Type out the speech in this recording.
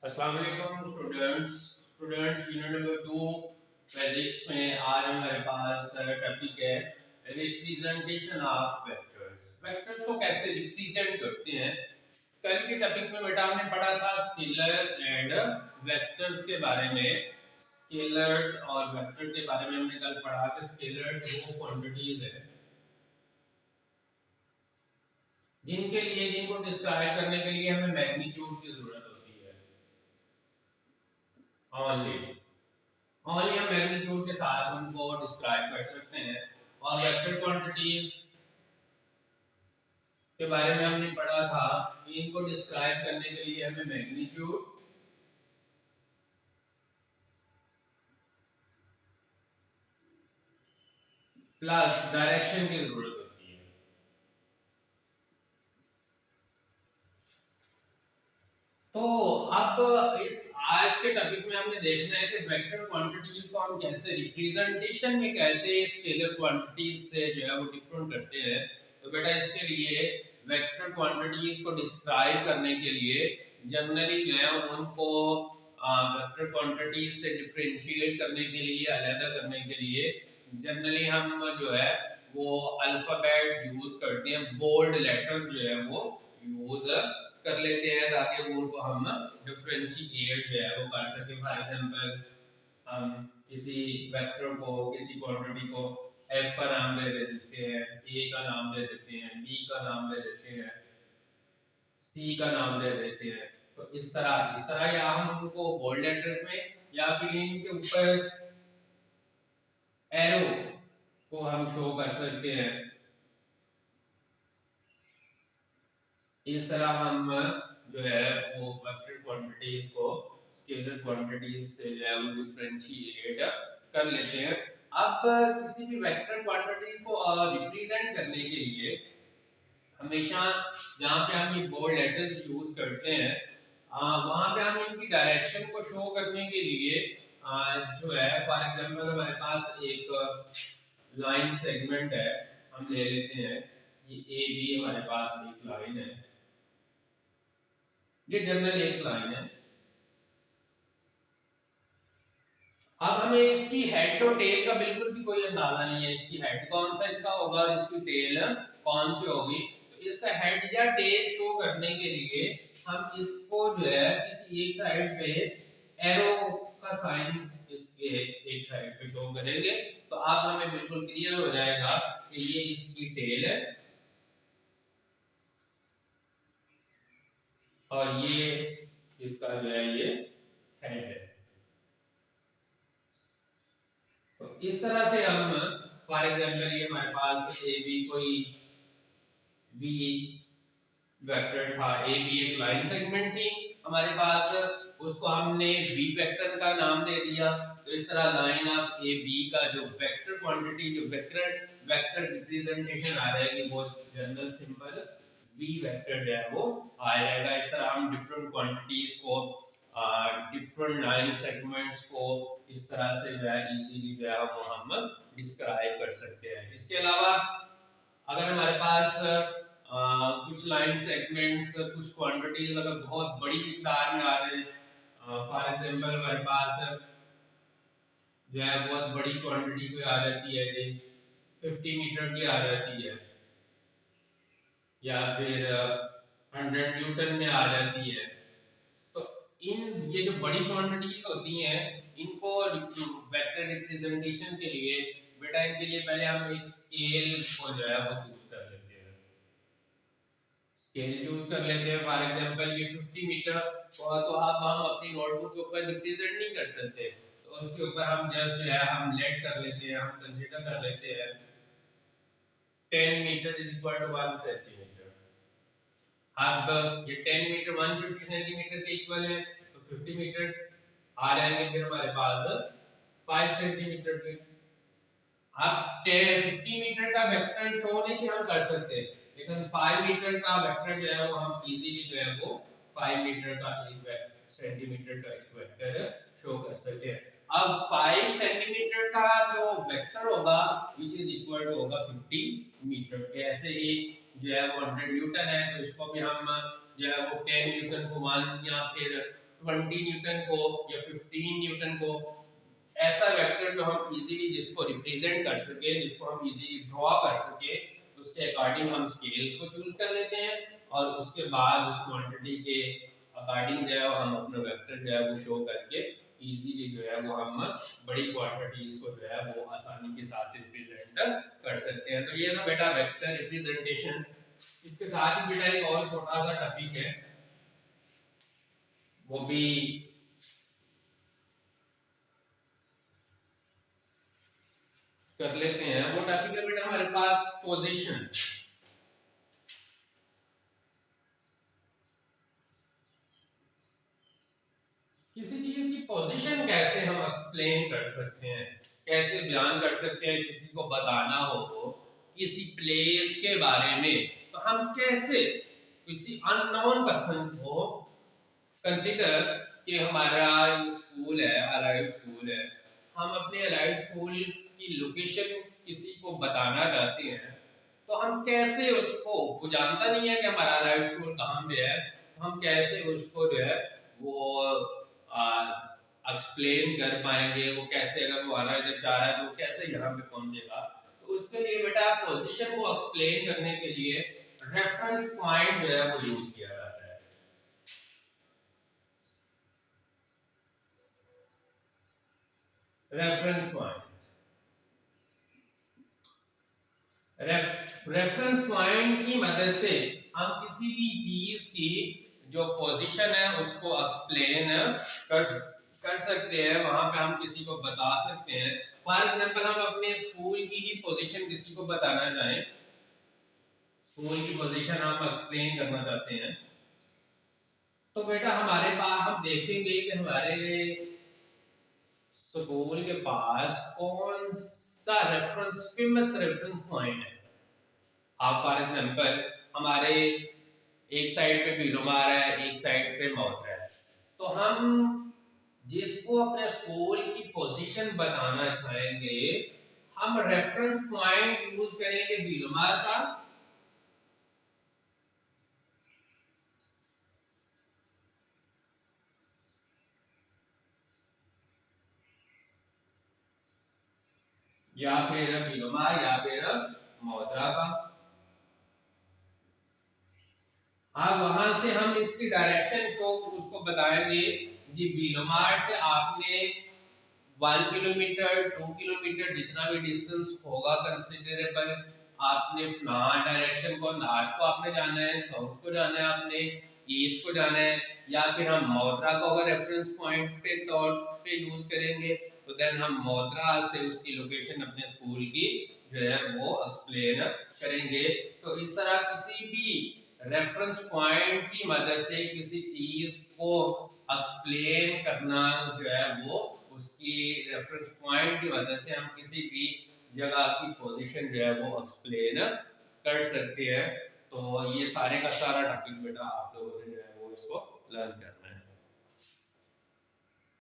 अस्सलाम वालेकुम students unit number 2 physics में आज हमारे पास टॉपिक है रिप्रेजेंटेशन ऑफ वेक्टर्स। वेक्टर्स को कैसे रिप्रेजेंट करते हैं। कल के टॉपिक में बेटा हमने पढ़ा था स्केलर एंड वेक्टर्स के बारे में। स्केलर्स और वेक्टर के बारे में हमने कल पढ़ा कि स्केलर्स वो क्वांटिटीज है जिनको डिस्क्राइब करने के लिए हमें मैग्नीट्यूड की जरूरत होती है। ओनली हम मैग्नीट्यूड के साथ उनको डिस्क्राइब कर सकते हैं। और वेक्टर क्वांटिटीज के बारे में हमने पढ़ा था कि इनको डिस्क्राइब करने के लिए हमें मैग्नीट्यूड प्लस डायरेक्शन की जरूरत होती है। तो अब इस आज के टॉपिक में हमने देखना है कि वेक्टर क्वांटिटीज को हम कैसे रिप्रेजेंटेशन में कैसे स्केलर क्वांटिटीज से जो है वो डिफरेंट करते हैं। तो बेटा इसके लिए वेक्टर क्वांटिटीज को डिस्क्राइब करने के लिए जनरली जो है उनको वेक्टर क्वांटिटीज से डिफरेंशिएट करने के लिए अलग करने के लिए जनरली हम जो है वो अल्फाबेट यूज करते हैं। बोल्ड लेटर्स जो है वो यूज कर लेते हैं ताकि वो उनको हम डिफरेंशिएट जो है वो कर सके। फॉर एग्जांपल हम किसी वेक्टर को किसी क्वांटिटी को f का नाम दे देते हैं, a का नाम दे देते हैं, b का नाम दे देते हैं, c का नाम दे देते हैं। तो इस तरह या हम उनको बोल्ड लेटर्स में या फिर इनके ऊपर एरो को हम शो कर सकते हैं। इस तरह हम जो है वो वेक्टर क्वांटिटीज को स्केलर क्वांटिटीज से जो है वो डिफरेंशिएट कर लेते हैं। अब किसी भी वेक्टर क्वांटिटी को रिप्रेजेंट करने के लिए हमेशा जहाँ पे हम ये बोल्ड लेटर्स यूज करते हैं वहाँ पे हम इनकी डायरेक्शन को शो करने के लिए जो है फॉर एग्जांपल हमारे पास एक लाइन सेगमेंट है, हम ले लेते हैं ये ए बी हमारे पास एक लाइन है, ये जनरल एक लाइन है। अब हमें इसकी हेड और टेल का बिल्कुल भी कोई अंदाजा नहीं है, इसकी हेड कौन सा इसका होगा और इसकी टेल कौन सी होगी। तो इसका हेड या टेल शो करने के लिए हम इसको जो है किसी एक साइड पे एरो का साइन इसके एक साइड पे शो करेंगे। तो अब हमें बिल्कुल क्लियर हो जाएगा कि ये इसकी टेल है और ये इसका जो है ये हेड है। तो इस तरह से हम फॉर एग्जांपल ये हमारे पास ए बी कोई बी वेक्टर था, ए बी एक लाइन सेगमेंट थी हमारे पास, उसको हमने बी वेक्टर का नाम दे दिया। तो इस तरह लाइन ऑफ ए बी का जो वेक्टर क्वांटिटी जो वेक्टर वेक्टर रिप्रेजेंटेशन आ जाएगी वो जनरल सिंबल v वेक्टर जो है वो आ जाएगा। इस तरह हम डिफरेंट क्वांटिटीज को डिफरेंट लाइन सेगमेंट्स को इस तरह से जो है इजीली जो है वो हम डिस्क्राइब कर सकते हैं। इसके अलावा अगर हमारे पास कुछ लाइन सेगमेंट्स कुछ क्वांटिटीज अगर बहुत बड़ी मिकदार में आ रहे हैं, फॉर एग्जांपल हमारे पास जो है बहुत बड़ी क्वांटिटी कोई आ जाती है जी 50 मीटर की आ जाती है या फिर 100 न्यूटन में आ जाती है। तो इन ये जो बड़ी क्वांटिटीज होती हैं इनको वेक्टर रिप्रेजेंटेशन के लिए बेटा इनके लिए पहले हम एक स्केल को जो है वो चूज कर लेते हैं। स्केल चूज कर लेते हैं फॉर एग्जांपल ये 50 मीटर तो अब हम अपनी नोटबुक के ऊपर रिप्रेजेंट नहीं कर सकते, तो उसके ऊपर हम जस्ट जो है हम लेट कर लेते हैं, हम कंसीडर कर लेते हैं 10 metre is equal to 1 centimetre. अब ये 10 मीटर 150 सेंटीमीटर के इक्वल है तो 50 मीटर आ जाएंगे फिर हमारे पास 5 सेंटीमीटर के। अब 50 मीटर का वेक्टर शो नहीं कि हम कर सकते, लेकिन 5 मीटर का वेक्टर जो है वो हम इजीली जो है वो 5 मीटर का एक सेंटीमीटर का एक वेक्टर शो कर सकते हैं। अब 5 सेंटीमीटर का जो वेक्टर होगा व्हिच इज इक्वल टू होगा 50 मीटर के। ऐसे ही जो है वो 100 न्यूटन है तो इसको भी हम जो है वो 10 न्यूटन को 1 या फिर 20 न्यूटन को या 15 न्यूटन को, ऐसा वेक्टर जो हम इजीली जिसको रिप्रेजेंट कर सके, जिसको हम इजीली ड्रॉ कर सके, उसके अकॉर्डिंग हम स्केल को चूज कर लेते हैं और उसके बाद उस क्वांटिटी के अकॉर्डिंग जो है हम अपना वेक्टर जो है वो शो करके इजीली जो है वो हम बड़ी क्वांटिटीज को जो है वो आसानी के साथ रिप्रेजेंट कर सकते हैं। तो ये ना बेटा वेक्टर रिप्रेजेंटेशन। इसके साथ ही बेटा एक और छोटा सा टॉपिक है, वो भी कर लेते हैं। वो टॉपिक है बेटा हमारे पास पोजीशन। किसी चीज की पोजीशन कैसे हम एक्सप्लेन कर सकते हैं, कैसे बयान कर सकते हैं, किसी को बताना हो किसी प्लेस के बारे में, तो हम कैसे किसी अननोन पर्सन को कंसीडर कि हमारा स्कूल है, अलाइव स्कूल है, हम अपने अलाइव स्कूल की लोकेशन किसी को बताना चाहते हैं, तो हम कैसे उसको, वो जानता नहीं है कि हमारा अलाइव स्कूल कहाँ पे है, तो हम कैसे उसको जो है वो एक्सप्लेन कर पाएंगे, वो कैसे, अगर वो आना इधर चाह रहा है तो वो कैसे यहाँ पे पहुंचेगा। तो उसके लिए बेटा पोजीशन को एक्सप्लेन करने के लिए रेफरेंस पॉइंट जो है वो यूज किया जाता है। रेफरेंस पॉइंट, रेफरेंस पॉइंट की मदद से हम किसी भी चीज की जो पोजीशन है उसको एक्सप्लेन कर सकते हैं, वहां पे हम किसी को बता सकते हैं। फॉर एग्जांपल हम अपने स्कूल की ही पोजीशन किसी को बताना चाहें, स्कूल की पोजीशन हम एक्सप्लेन करना चाहते हैं, तो बेटा हमारे पास हम देखेंगे कि हमारे स्कूल के पास कौन सा रेफरेंस, फेमस रेफरेंस पॉइंट है। आप फॉर एग्जांपल हमारे एक साइड पे बीलोमार है, एक साइड पे मौत है, तो हम जिसको अपने स्कूल की पोजीशन बताना चाहेंगे, हम रेफरेंस पॉइंट यूज करेंगे बीलोमार का, या फिर बीलोमार या फिर मौद्रा का। हाँ, वहां से हम इसकी डायरेक्शन शो उसको बताएंगे जी, बीलोमार से आपने 1 किलोमीटर 2 किलोमीटर जितना भी डिस्टेंस होगा कंसीडरेबल, आपने नॉर्थ डायरेक्शन को, नॉर्थ को आपने जाना है, साउथ को जाना है, आपने ईस्ट को जाना है, या फिर हम मौद्रा को अगर रेफरेंस पॉइंट पे तौर पे यूज करेंगे, तो देन हम मौद्रा से उसकी लोकेशन अपने स्कूल की जो है वो एक्सप्लेन करेंगे। तो इस तरह किसी भी रेफरेंस पॉइंट की मदद से किसी चीज को एक्सप्लेन करना जो है वो, उसकी रेफरेंस पॉइंट की वजह से हम किसी भी जगह की पोजीशन जो है वो एक्सप्लेन कर सकते हैं। तो ये सारे का सारा टॉपिक बेटा आप लोगों ने जो है वो इसको लर्न करना है।